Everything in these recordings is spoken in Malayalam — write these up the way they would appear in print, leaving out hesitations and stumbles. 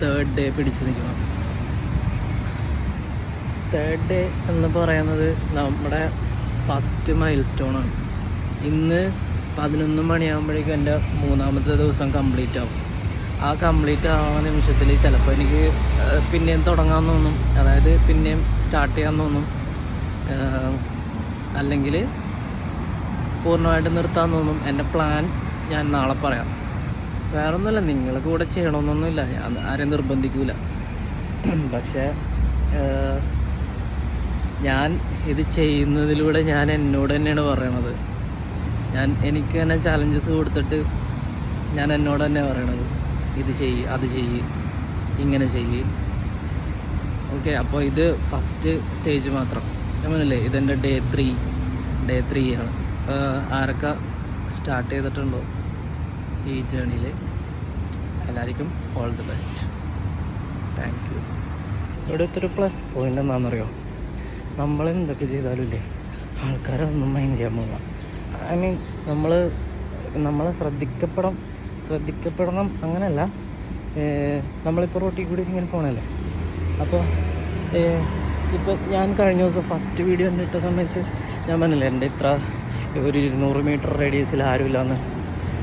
തേർഡ് ഡേ പിടിച്ചു നിൽക്കണം. തേർഡ് ഡേ എന്ന് പറയുന്നത് നമ്മുടെ ഫസ്റ്റ് മൈൽ സ്റ്റോണാണ്. ഇന്ന് 11 മണിയാകുമ്പോഴേക്കും എൻ്റെ 3-ാമത്തെ ദിവസം കംപ്ലീറ്റ് ആവും. ആ കംപ്ലീറ്റ് ആവുന്ന നിമിഷത്തിൽ ചിലപ്പോൾ എനിക്ക് പിന്നെയും തുടങ്ങാൻ തോന്നും, അതായത് പിന്നെയും സ്റ്റാർട്ട് ചെയ്യാൻ തോന്നും, അല്ലെങ്കിൽ പൂർണ്ണമായിട്ട് നിർത്താൻ തോന്നും. എൻ്റെ പ്ലാൻ ഞാൻ നാളെ പറയാം. വേറൊന്നുമില്ല, നിങ്ങൾ കൂടെ ചെയ്യണമെന്നൊന്നുമില്ല, ഞാൻ ആരെയും നിർബന്ധിക്കില്ല. പക്ഷേ ഞാൻ ഇത് ചെയ്യുന്നതിലൂടെ ഞാൻ എന്നോട് തന്നെയാണ് പറയണത്. എനിക്ക് തന്നെ ചാലഞ്ചസ് കൊടുത്തിട്ട് ഞാൻ എന്നോട് തന്നെ പറയണത്, ഇത് ചെയ്യ്, അത് ചെയ്യ്, ഇങ്ങനെ ചെയ്യ്. ഓക്കെ, അപ്പോൾ ഇത് ഫസ്റ്റ് സ്റ്റേജ് മാത്രം. നമ്മളല്ലേ, ഇതെൻ്റെ ഡേ 3 ആണ്. ആരൊക്കെ സ്റ്റാർട്ട് ചെയ്തിട്ടുണ്ടോ ഈ ജേണിയിൽ, എല്ലാവർക്കും all the best. Thank you. ഇവിടുത്തെ ഒരു പ്ലസ് പോയിൻ്റ് എന്താണെന്നറിയോ, നമ്മൾ എന്തൊക്കെ ചെയ്താലും ഇല്ലേ, ആൾക്കാരൊന്നും മൈൻഡ് ചെയ്യാൻ പോകില്ല. ഐ മീൻ നമ്മളെ ശ്രദ്ധിക്കപ്പെടണം അങ്ങനെയല്ല. നമ്മളിപ്പോൾ റോട്ടിൽ കൂടി ഇങ്ങനെ പോകണല്ലേ. അപ്പോൾ ഇപ്പോൾ ഞാൻ കഴിഞ്ഞ ദിവസം ഫസ്റ്റ് വീഡിയോ ഇട്ട സമയത്ത് ഞാൻ പറഞ്ഞില്ലേ, എൻ്റെ ഇത്ര ഒരു 200 മീറ്റർ റേഡിയസിൽ ആരുമില്ലാന്ന്.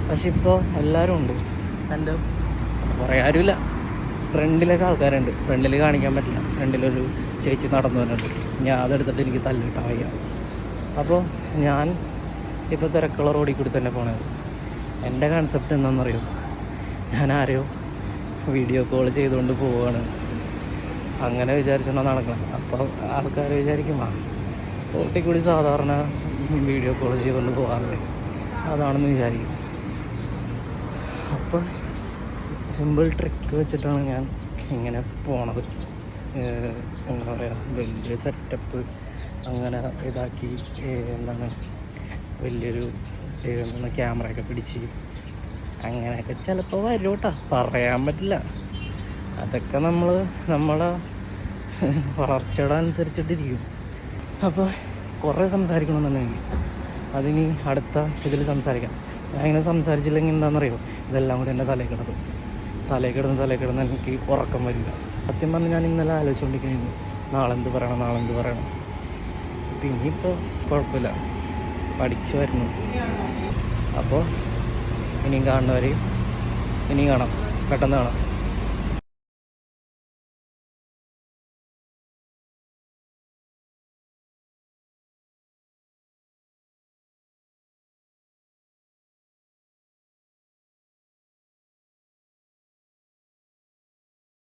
പക്ഷെ ഇപ്പോൾ എല്ലാവരും ഉണ്ട്. എൻ്റെ കുറേ ആരുമില്ല, ഫ്രണ്ടിലൊക്കെ ആൾക്കാരുണ്ട്. ഫ്രണ്ടിൽ കാണിക്കാൻ പറ്റില്ല. ഫ്രണ്ടിലൊരു ചേച്ചി നടന്നു വരുന്നുണ്ട്. ഞാൻ അതെടുത്തിട്ട് എനിക്ക് തല്ലിട്ടാൻ വയ്യ. അപ്പോൾ ഞാൻ ഇപ്പോൾ തിരക്കുള്ള റോഡിൽ കൂടി തന്നെ പോണത്. എൻ്റെ കൺസെപ്റ്റ് എന്താണെന്നറിയോ, ഞാൻ ആരെയോ വീഡിയോ കോൾ ചെയ്തുകൊണ്ട് പോവുകയാണ്, അങ്ങനെ വിചാരിച്ചാണ് നടക്കണം. അപ്പോൾ ആൾക്കാർ വിചാരിക്കും, റോട്ടിൽ കൂടി സാധാരണ വീഡിയോ കോൾ ചെയ്തുകൊണ്ട് പോകാറില്ലേ, അതാണെന്ന് വിചാരിക്കും. അപ്പോൾ സിമ്പിൾ ട്രിക്ക് വെച്ചിട്ടാണ് ഞാൻ ഇങ്ങനെ പോണത്. എന്താ പറയുക, വലിയ സെറ്റപ്പ് അങ്ങനെ ഇതാക്കി, വലിയൊരു ക്യാമറയൊക്കെ പിടിച്ച് അങ്ങനെയൊക്കെ ചിലപ്പോൾ വരും കേട്ടോ, പറയാൻ പറ്റില്ല. അതൊക്കെ നമ്മളെ വളർച്ചയുടെ അനുസരിച്ചിട്ടിരിക്കും. അപ്പോൾ കുറേ സംസാരിക്കണമെന്നുണ്ടെങ്കിൽ അതിനി അടുത്ത ഇതിൽ സംസാരിക്കാം. ഞാൻ ഇങ്ങനെ സംസാരിച്ചില്ലെങ്കിൽ എന്താണെന്നറിയോ, ഇതെല്ലാം കൂടി എൻ്റെ തലയിൽ കിടന്ന് എനിക്ക് ഉറക്കം വരില്ല. സത്യം പറഞ്ഞാൽ ഞാൻ ഇന്നലെ ആലോചിച്ചുകൊണ്ടിരിക്കുന്നു, നാളെന്ത് പറയണം. പിന്നെ ഇപ്പോൾ കുഴപ്പമില്ല, പഠിച്ചു വരുന്നു. അപ്പോൾ ഇനിയും കാണുന്നവരെയും ഇനിയും കാണാം, പെട്ടെന്ന് കാണാം.